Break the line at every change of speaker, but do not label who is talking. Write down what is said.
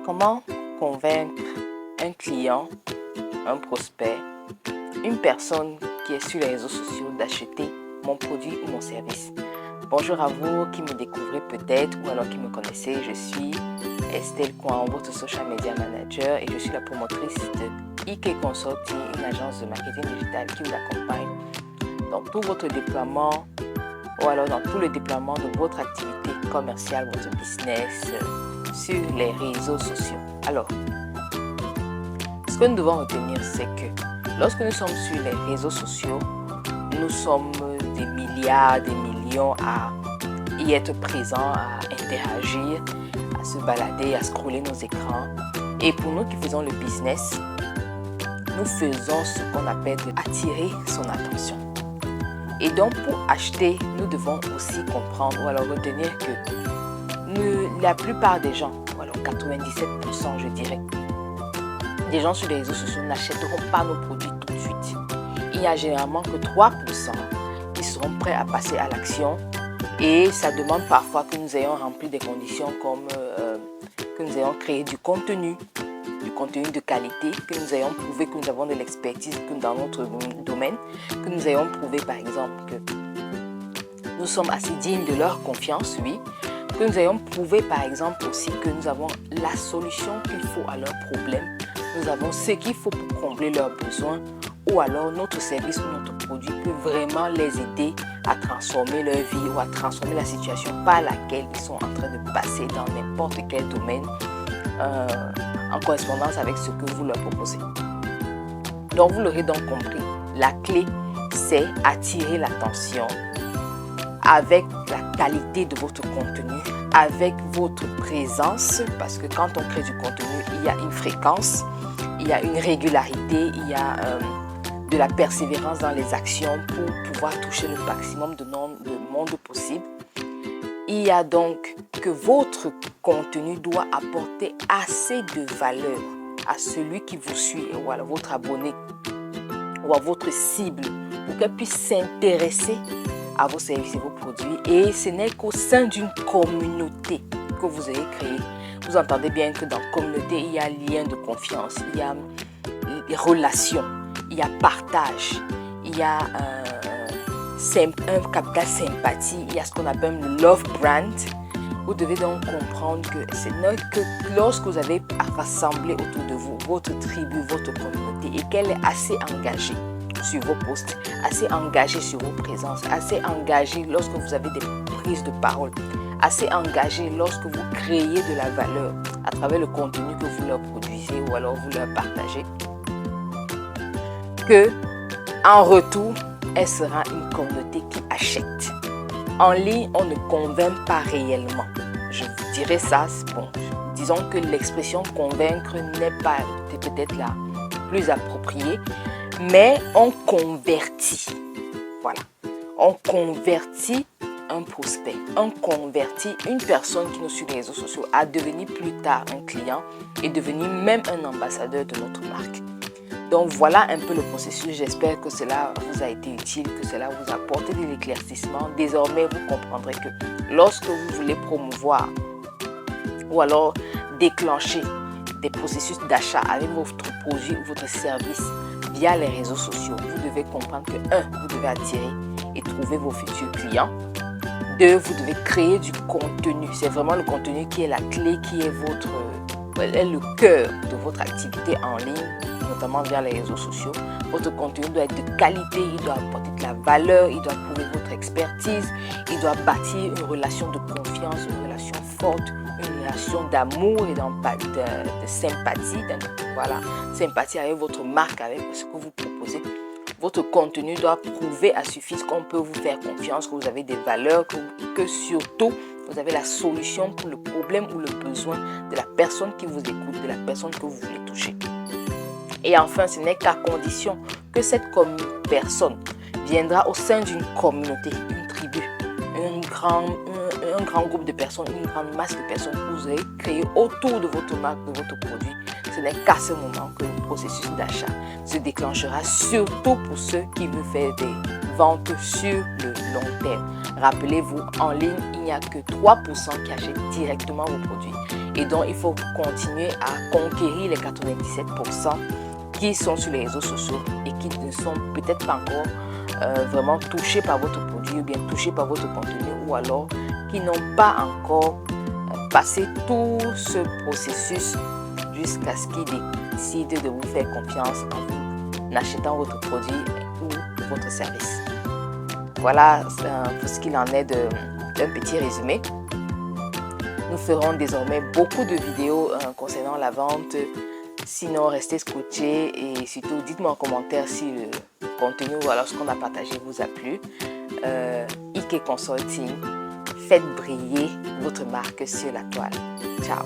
Comment convaincre un client, un prospect, une personne qui est sur les réseaux sociaux d'acheter mon produit ou mon service? Bonjour à vous qui me découvrez peut-être ou alors qui me connaissez. Je suis Estelle Kouan, votre social media manager, et je suis la promotrice de IK Consulting, une agence de marketing digital qui vous accompagne dans tout votre déploiement ou alors dans tout le déploiement de votre activité commerciale, votre business sur les réseaux sociaux. Alors, ce que nous devons retenir, c'est que lorsque nous sommes sur les réseaux sociaux, nous sommes des milliards, des millions à y être présents, à interagir, à se balader, à scroller nos écrans. Et pour nous qui faisons le business, nous faisons ce qu'on appelle attirer son attention. Et donc pour acheter, nous devons aussi comprendre ou alors retenir que la plupart des gens, ou alors 97% je dirais, des gens sur les réseaux sociaux n'achèteront pas nos produits tout de suite. Il n'y a généralement que 3% qui seront prêts à passer à l'action, et ça demande parfois que nous ayons rempli des conditions comme que nous ayons créé du contenu de qualité, que nous ayons prouvé que nous avons de l'expertise dans notre domaine, que nous ayons prouvé par exemple que nous sommes assez dignes de leur confiance, oui, que nous ayons prouvé par exemple aussi que nous avons la solution qu'il faut à leurs problèmes, nous avons ce qu'il faut pour combler leurs besoins, ou alors notre service ou notre produit peut vraiment les aider à transformer leur vie ou à transformer la situation par laquelle ils sont en train de passer dans n'importe quel domaine en correspondance avec ce que vous leur proposez. Donc vous l'aurez donc compris, la clé c'est attirer l'attention avec la qualité de votre contenu, avec votre présence, parce que quand on crée du contenu, il y a une fréquence, il y a une régularité, il y a de la persévérance dans les actions pour pouvoir toucher le maximum de monde possible. Il y a donc que votre contenu doit apporter assez de valeur à celui qui vous suit, ou à votre abonné, ou à votre cible, pour qu'elle puisse s'intéresser à vos services et vos produits. Et ce n'est qu'au sein d'une communauté que vous avez créé. Vous entendez bien que dans la communauté, il y a lien de confiance, il y a relations, il y a partage, il y a un capital sympathie, il y a ce qu'on appelle le love brand. Vous devez donc comprendre que ce n'est que lorsque vous avez rassemblé autour de vous votre tribu, votre communauté, et qu'elle est assez engagée sur vos posts, assez engagée sur vos présences, assez engagée lorsque vous avez des prises de parole, assez engagée lorsque vous créez de la valeur à travers le contenu que vous leur produisez ou alors vous leur partagez, que en retour, elle sera une communauté qui achète. En ligne, on ne convainc pas réellement. Je vous dirais ça, bon, disons que l'expression convaincre n'est pas peut-être la plus appropriée, mais on convertit. Voilà. On convertit un prospect, on convertit une personne qui nous suit sur les réseaux sociaux à devenir plus tard un client et devenir même un ambassadeur de notre marque. Donc voilà un peu le processus. J'espère que cela vous a été utile, que cela vous a apporté de l'éclaircissement. Désormais, vous comprendrez que lorsque vous voulez promouvoir ou alors déclencher des processus d'achat avec votre produit ou votre service via les réseaux sociaux, vous devez comprendre que 1, vous devez attirer et trouver vos futurs clients. 2, vous devez créer du contenu. C'est vraiment le contenu qui est la clé, qui est le cœur de votre activité en ligne, notamment via les réseaux sociaux. Votre contenu doit être de qualité, il doit apporter de la valeur, il doit prouver votre expertise, il doit bâtir une relation de confiance, une relation forte, une relation d'amour et de sympathie, sympathie avec votre marque, avec ce que vous proposez. Votre contenu doit prouver à suffisance qu'on peut vous faire confiance, que vous avez des valeurs, que surtout vous avez la solution pour le problème ou le besoin de la personne qui vous écoute, de la personne que vous voulez toucher. Et enfin, ce n'est qu'à condition que cette personne viendra au sein d'une communauté, une tribu, un grand groupe de personnes, une grande masse de personnes que vous avez créé autour de votre marque, de votre produit. Ce n'est qu'à ce moment que le processus d'achat se déclenchera, surtout pour ceux qui veulent faire des ventes sur le long terme. Rappelez-vous, en ligne, il n'y a que 3% qui achètent directement vos produits. et donc il faut continuer à conquérir les 97% qui sont sur les réseaux sociaux et qui ne sont peut-être pas encore vraiment touchés par votre produit ou bien touchés par votre contenu, ou alors qui n'ont pas encore passé tout ce processus jusqu'à ce qu'ils décident de vous faire confiance en achetant votre produit ou votre service. Voilà pour ce qu'il en est d'un petit résumé. Nous ferons désormais beaucoup de vidéos concernant la vente. Sinon, restez scotchés et surtout dites-moi en commentaire si le contenu ou alors ce qu'on a partagé vous a plu. IK Consulting, faites briller votre marque sur la toile. Ciao!